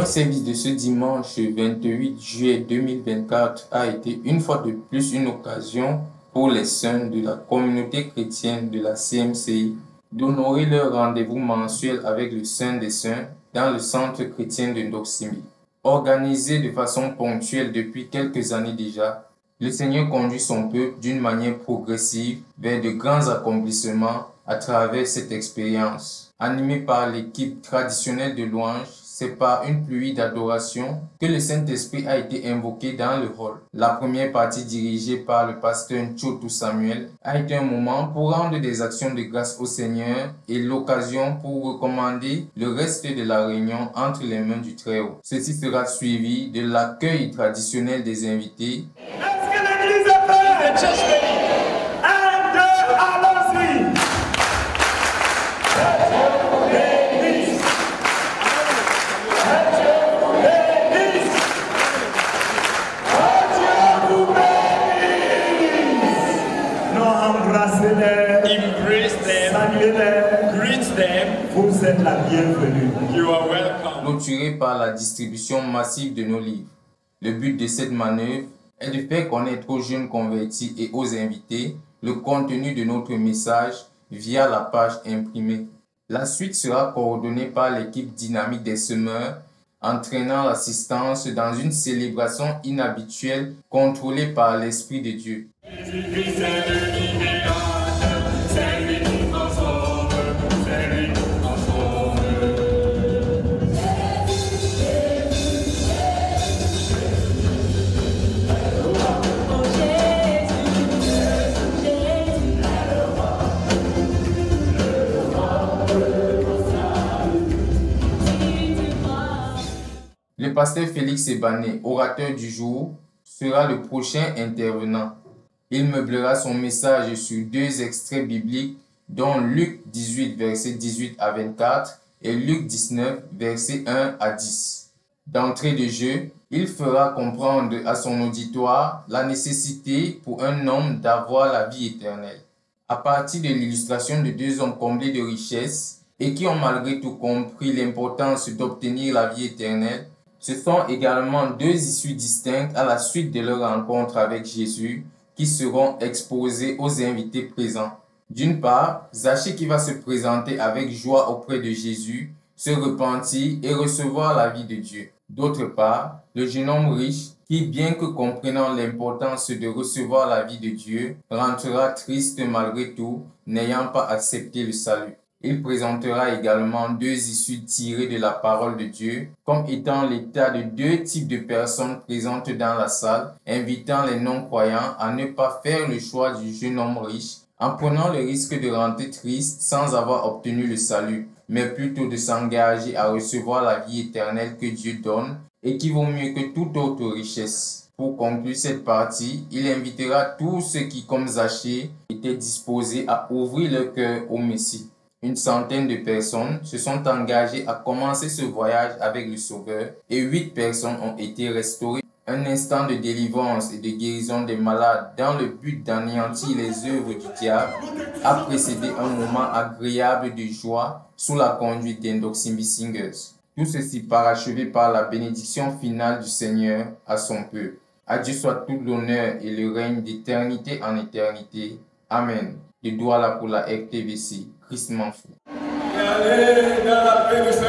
service de ce dimanche 28 juillet 2024 a été une fois de plus une occasion pour les saints de la communauté chrétienne de la CMCI d'honorer leur rendez-vous mensuel avec le Saint des Saints dans le centre chrétien de Ndoximi. Organisé de façon ponctuelle depuis quelques années déjà, le Seigneur conduit son peuple d'une manière progressive vers de grands accomplissements à travers cette expérience. Animé par l'équipe traditionnelle de louange, c'est par une pluie d'adoration que le Saint-Esprit a été invoqué dans le hall. La première partie, dirigée par le pasteur Nchotou Samuel, a été un moment pour rendre des actions de grâce au Seigneur et l'occasion pour recommander le reste de la réunion entre les mains du Très-Haut. Ceci sera suivi de l'accueil traditionnel des invités. Est-ce que l'église est prête? Un, deux, allons-y! Embrace them, Saluez-les. greet them. Vous êtes la bienvenue. You are welcome. Clôturé par la distribution massive de nos livres. Le but de cette manœuvre est de faire connaître aux jeunes convertis et aux invités le contenu de notre message via la page imprimée. La suite sera coordonnée par l'équipe dynamique des semeurs, entraînant l'assistance dans une célébration inhabituelle contrôlée par l'Esprit de Dieu. Le pasteur Félix Ebané, orateur du jour, sera le prochain intervenant. Il meublera son message sur deux extraits bibliques, dont Luc 18, versets 18 à 24 et Luc 19, versets 1 à 10. D'entrée de jeu, il fera comprendre à son auditoire la nécessité pour un homme d'avoir la vie éternelle. À partir de l'illustration de deux hommes comblés de richesses et qui ont malgré tout compris l'importance d'obtenir la vie éternelle, ce sont également deux issues distinctes à la suite de leur rencontre avec Jésus qui seront exposées aux invités présents. D'une part, Zachée qui va se présenter avec joie auprès de Jésus, se repentir et recevoir la vie de Dieu. D'autre part, le jeune homme riche qui, bien que comprenant l'importance de recevoir la vie de Dieu, rentrera triste malgré tout, n'ayant pas accepté le salut. Il présentera également deux issues tirées de la parole de Dieu, comme étant l'état de deux types de personnes présentes dans la salle, invitant les non-croyants à ne pas faire le choix du jeune homme riche, en prenant le risque de rentrer triste sans avoir obtenu le salut, mais plutôt de s'engager à recevoir la vie éternelle que Dieu donne et qui vaut mieux que toute autre richesse. Pour conclure cette partie, il invitera tous ceux qui, comme Zachée, étaient disposés à ouvrir leur cœur au Messie. Une centaine de personnes se sont engagées à commencer ce voyage avec le Sauveur et 8 personnes ont été restaurées. Un instant de délivrance et de guérison des malades dans le but d'anéantir les œuvres du diable a précédé un moment agréable de joie sous la conduite d'Ndoximi Singers. Tout ceci parachevé par la bénédiction finale du Seigneur à son peuple. À Dieu soit tout l'honneur et le règne d'éternité en éternité. Amen. De Douala pour la RTVC. Christ m'en fout. Et allez dans la paix du Seigneur.